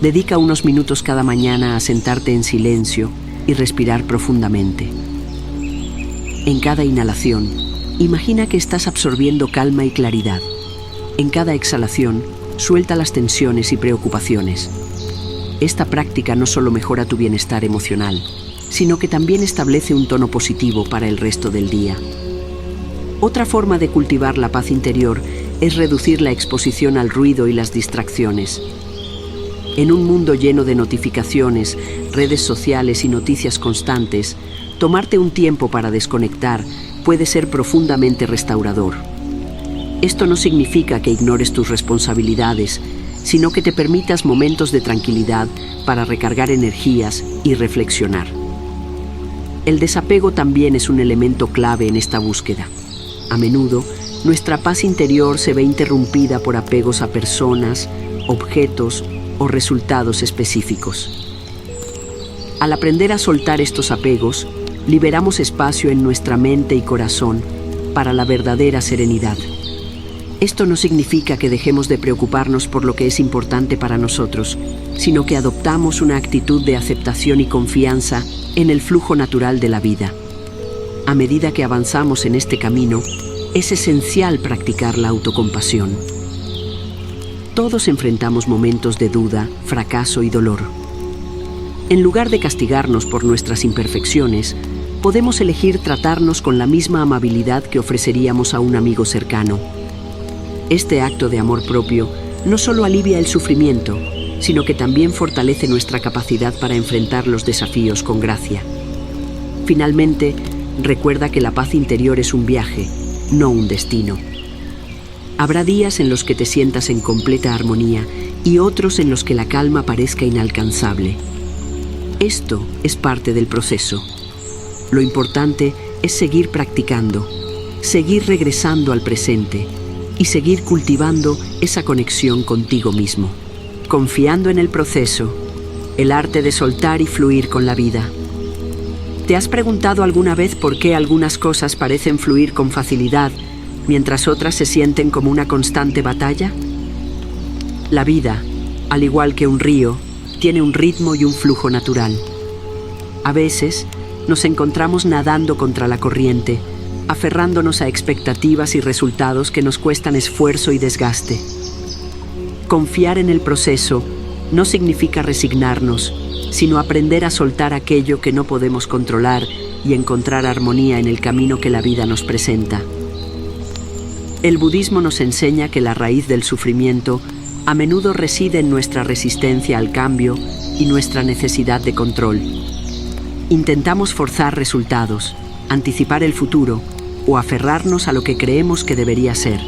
dedica unos minutos cada mañana a sentarte en silencio y respirar profundamente. En cada inhalación, imagina que estás absorbiendo calma y claridad. En cada exhalación, suelta las tensiones y preocupaciones. Esta práctica no solo mejora tu bienestar emocional, sino que también establece un tono positivo para el resto del día. Otra forma de cultivar la paz interior es reducir la exposición al ruido y las distracciones. En un mundo lleno de notificaciones, redes sociales y noticias constantes, tomarte un tiempo para desconectar puede ser profundamente restaurador. Esto no significa que ignores tus responsabilidades, sino que te permitas momentos de tranquilidad para recargar energías y reflexionar. El desapego también es un elemento clave en esta búsqueda. A menudo, nuestra paz interior se ve interrumpida por apegos a personas, objetos o resultados específicos. Al aprender a soltar estos apegos, liberamos espacio en nuestra mente y corazón para la verdadera serenidad. Esto no significa que dejemos de preocuparnos por lo que es importante para nosotros, sino que adoptamos una actitud de aceptación y confianza en el flujo natural de la vida. A medida que avanzamos en este camino, es esencial practicar la autocompasión. Todos enfrentamos momentos de duda, fracaso y dolor. En lugar de castigarnos por nuestras imperfecciones, podemos elegir tratarnos con la misma amabilidad que ofreceríamos a un amigo cercano. Este acto de amor propio no solo alivia el sufrimiento, sino que también fortalece nuestra capacidad para enfrentar los desafíos con gracia. Finalmente, recuerda que la paz interior es un viaje, no un destino. Habrá días en los que te sientas en completa armonía y otros en los que la calma parezca inalcanzable. Esto es parte del proceso. Lo importante es seguir practicando, seguir regresando al presente y seguir cultivando esa conexión contigo mismo. Confiando en el proceso, el arte de soltar y fluir con la vida. ¿Te has preguntado alguna vez por qué algunas cosas parecen fluir con facilidad, mientras otras se sienten como una constante batalla? La vida, al igual que un río, tiene un ritmo y un flujo natural. A veces, nos encontramos nadando contra la corriente, aferrándonos a expectativas y resultados que nos cuestan esfuerzo y desgaste. Confiar en el proceso no significa resignarnos, sino aprender a soltar aquello que no podemos controlar y encontrar armonía en el camino que la vida nos presenta. El budismo nos enseña que la raíz del sufrimiento a menudo reside en nuestra resistencia al cambio y nuestra necesidad de control. Intentamos forzar resultados, anticipar el futuro o aferrarnos a lo que creemos que debería ser.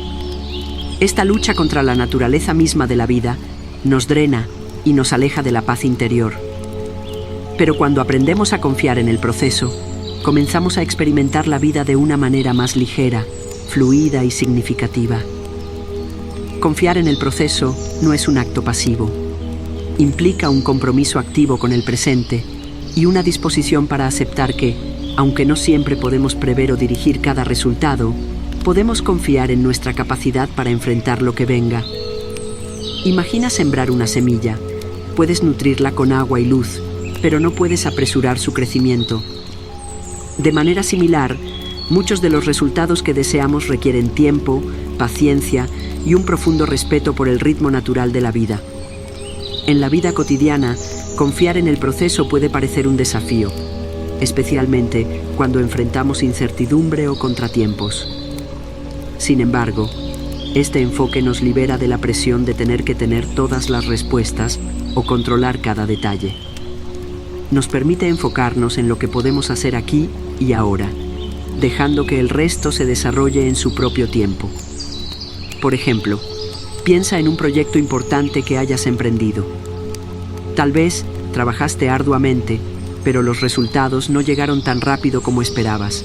Esta lucha contra la naturaleza misma de la vida nos drena y nos aleja de la paz interior. Pero cuando aprendemos a confiar en el proceso, comenzamos a experimentar la vida de una manera más ligera, fluida y significativa. Confiar en el proceso no es un acto pasivo. Implica un compromiso activo con el presente y una disposición para aceptar que, aunque no siempre podemos prever o dirigir cada resultado, podemos confiar en nuestra capacidad para enfrentar lo que venga. Imagina sembrar una semilla. Puedes nutrirla con agua y luz, pero no puedes apresurar su crecimiento. De manera similar, muchos de los resultados que deseamos requieren tiempo, paciencia y un profundo respeto por el ritmo natural de la vida. En la vida cotidiana, confiar en el proceso puede parecer un desafío, especialmente cuando enfrentamos incertidumbre o contratiempos. Sin embargo, este enfoque nos libera de la presión de tener que tener todas las respuestas o controlar cada detalle. Nos permite enfocarnos en lo que podemos hacer aquí y ahora, dejando que el resto se desarrolle en su propio tiempo. Por ejemplo, piensa en un proyecto importante que hayas emprendido. Tal vez trabajaste arduamente, pero los resultados no llegaron tan rápido como esperabas.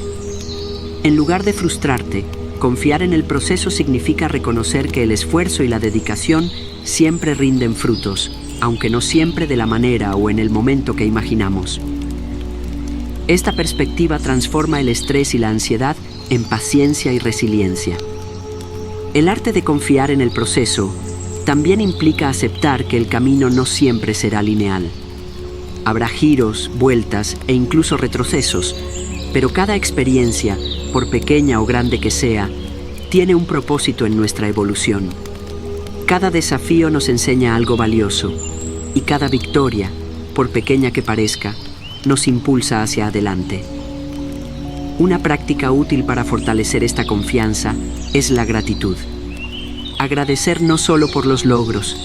En lugar de frustrarte, confiar en el proceso significa reconocer que el esfuerzo y la dedicación siempre rinden frutos, aunque no siempre de la manera o en el momento que imaginamos. Esta perspectiva transforma el estrés y la ansiedad en paciencia y resiliencia. El arte de confiar en el proceso también implica aceptar que el camino no siempre será lineal. Habrá giros, vueltas e incluso retrocesos, pero cada experiencia, por pequeña o grande que sea, tiene un propósito en nuestra evolución. Cada desafío nos enseña algo valioso, y cada victoria, por pequeña que parezca, nos impulsa hacia adelante. Una práctica útil para fortalecer esta confianza es la gratitud. Agradecer no solo por los logros,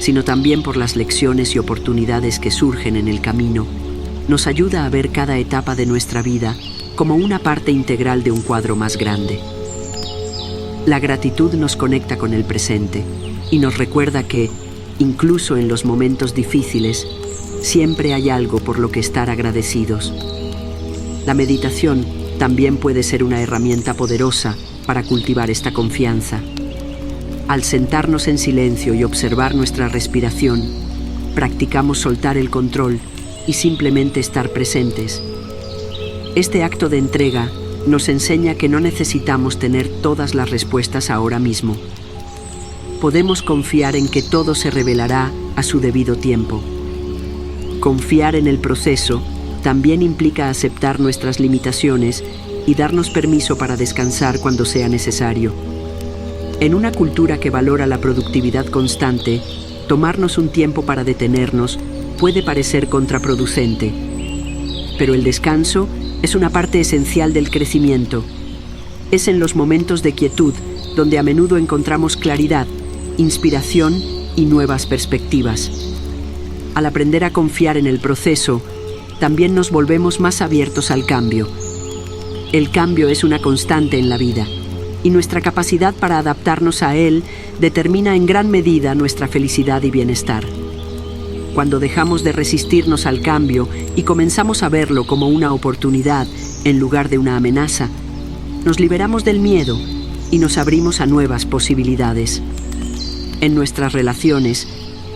sino también por las lecciones y oportunidades que surgen en el camino, nos ayuda a ver cada etapa de nuestra vida como una parte integral de un cuadro más grande. La gratitud nos conecta con el presente y nos recuerda que, incluso en los momentos difíciles, siempre hay algo por lo que estar agradecidos. La meditación también puede ser una herramienta poderosa para cultivar esta confianza. Al sentarnos en silencio y observar nuestra respiración, practicamos soltar el control y simplemente estar presentes. Este acto de entrega nos enseña que no necesitamos tener todas las respuestas ahora mismo. Podemos confiar en que todo se revelará a su debido tiempo. Confiar en el proceso también implica aceptar nuestras limitaciones y darnos permiso para descansar cuando sea necesario. En una cultura que valora la productividad constante, tomarnos un tiempo para detenernos puede parecer contraproducente. Pero el descanso es una parte esencial del crecimiento. Es en los momentos de quietud donde a menudo encontramos claridad, inspiración y nuevas perspectivas. Al aprender a confiar en el proceso, también nos volvemos más abiertos al cambio. El cambio es una constante en la vida, y nuestra capacidad para adaptarnos a él determina en gran medida nuestra felicidad y bienestar. Cuando dejamos de resistirnos al cambio y comenzamos a verlo como una oportunidad en lugar de una amenaza, nos liberamos del miedo y nos abrimos a nuevas posibilidades. En nuestras relaciones,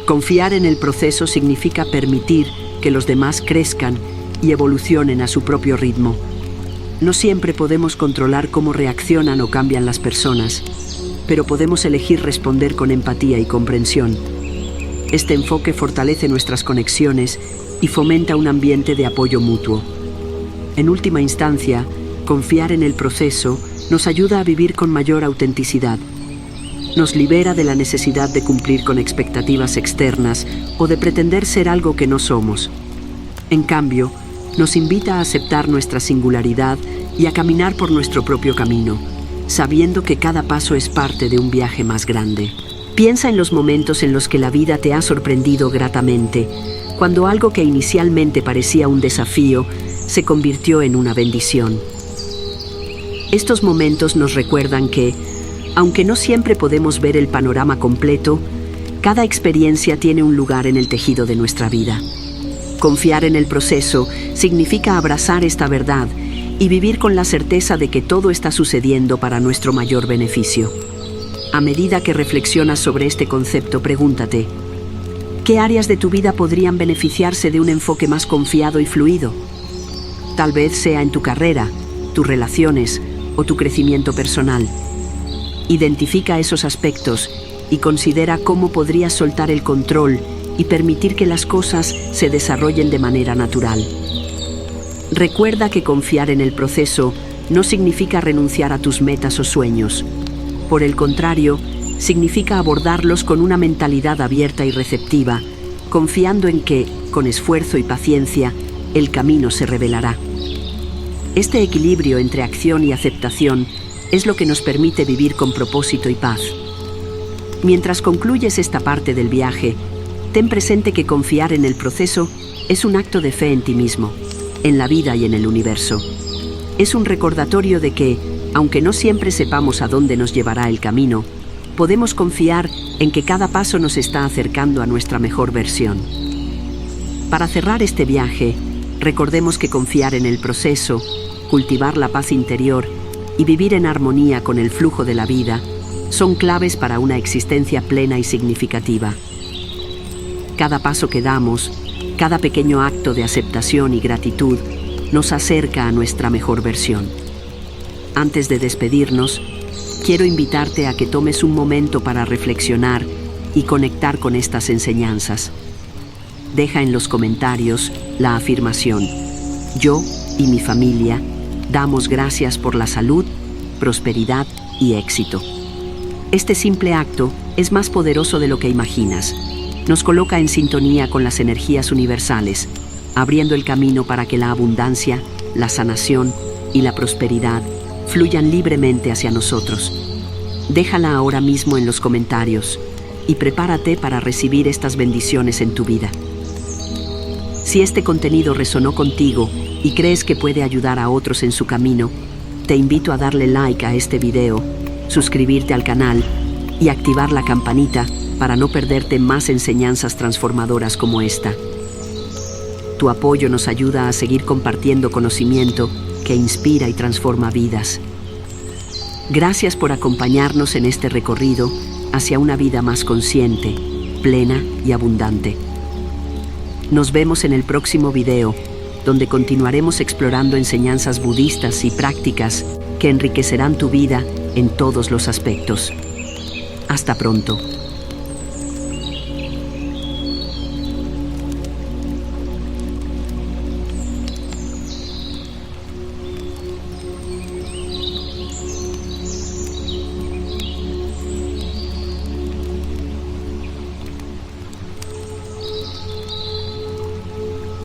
confiar en el proceso significa permitir que los demás crezcan y evolucionen a su propio ritmo. No siempre podemos controlar cómo reaccionan o cambian las personas, pero podemos elegir responder con empatía y comprensión. Este enfoque fortalece nuestras conexiones y fomenta un ambiente de apoyo mutuo. En última instancia, confiar en el proceso nos ayuda a vivir con mayor autenticidad. Nos libera de la necesidad de cumplir con expectativas externas o de pretender ser algo que no somos. En cambio, nos invita a aceptar nuestra singularidad y a caminar por nuestro propio camino, sabiendo que cada paso es parte de un viaje más grande. Piensa en los momentos en los que la vida te ha sorprendido gratamente, cuando algo que inicialmente parecía un desafío se convirtió en una bendición. Estos momentos nos recuerdan que, aunque no siempre podemos ver el panorama completo, cada experiencia tiene un lugar en el tejido de nuestra vida. Confiar en el proceso significa abrazar esta verdad y vivir con la certeza de que todo está sucediendo para nuestro mayor beneficio. A medida que reflexionas sobre este concepto, pregúntate, ¿qué áreas de tu vida podrían beneficiarse de un enfoque más confiado y fluido? Tal vez sea en tu carrera, tus relaciones o tu crecimiento personal. Identifica esos aspectos y considera cómo podrías soltar el control y permitir que las cosas se desarrollen de manera natural. Recuerda que confiar en el proceso no significa renunciar a tus metas o sueños. Por el contrario, significa abordarlos con una mentalidad abierta y receptiva, confiando en que, con esfuerzo y paciencia, el camino se revelará. Este equilibrio entre acción y aceptación es lo que nos permite vivir con propósito y paz. Mientras concluyes esta parte del viaje, ten presente que confiar en el proceso es un acto de fe en ti mismo, en la vida y en el universo. Es un recordatorio de que, aunque no siempre sepamos a dónde nos llevará el camino, podemos confiar en que cada paso nos está acercando a nuestra mejor versión. Para cerrar este viaje, recordemos que confiar en el proceso, cultivar la paz interior y vivir en armonía con el flujo de la vida son claves para una existencia plena y significativa. Cada paso que damos, cada pequeño acto de aceptación y gratitud nos acerca a nuestra mejor versión. Antes de despedirnos, quiero invitarte a que tomes un momento para reflexionar y conectar con estas enseñanzas. Deja en los comentarios la afirmación: yo y mi familia damos gracias por la salud, prosperidad y éxito. Este simple acto es más poderoso de lo que imaginas. Nos coloca en sintonía con las energías universales, abriendo el camino para que la abundancia, la sanación y la prosperidad fluyan libremente hacia nosotros. Déjala ahora mismo en los comentarios y prepárate para recibir estas bendiciones en tu vida. Si este contenido resonó contigo y crees que puede ayudar a otros en su camino, te invito a darle like a este video, suscribirte al canal y activar la campanita para no perderte más enseñanzas transformadoras como esta. Tu apoyo nos ayuda a seguir compartiendo conocimiento que inspira y transforma vidas. Gracias por acompañarnos en este recorrido hacia una vida más consciente, plena y abundante. Nos vemos en el próximo video, donde continuaremos explorando enseñanzas budistas y prácticas que enriquecerán tu vida en todos los aspectos. Hasta pronto.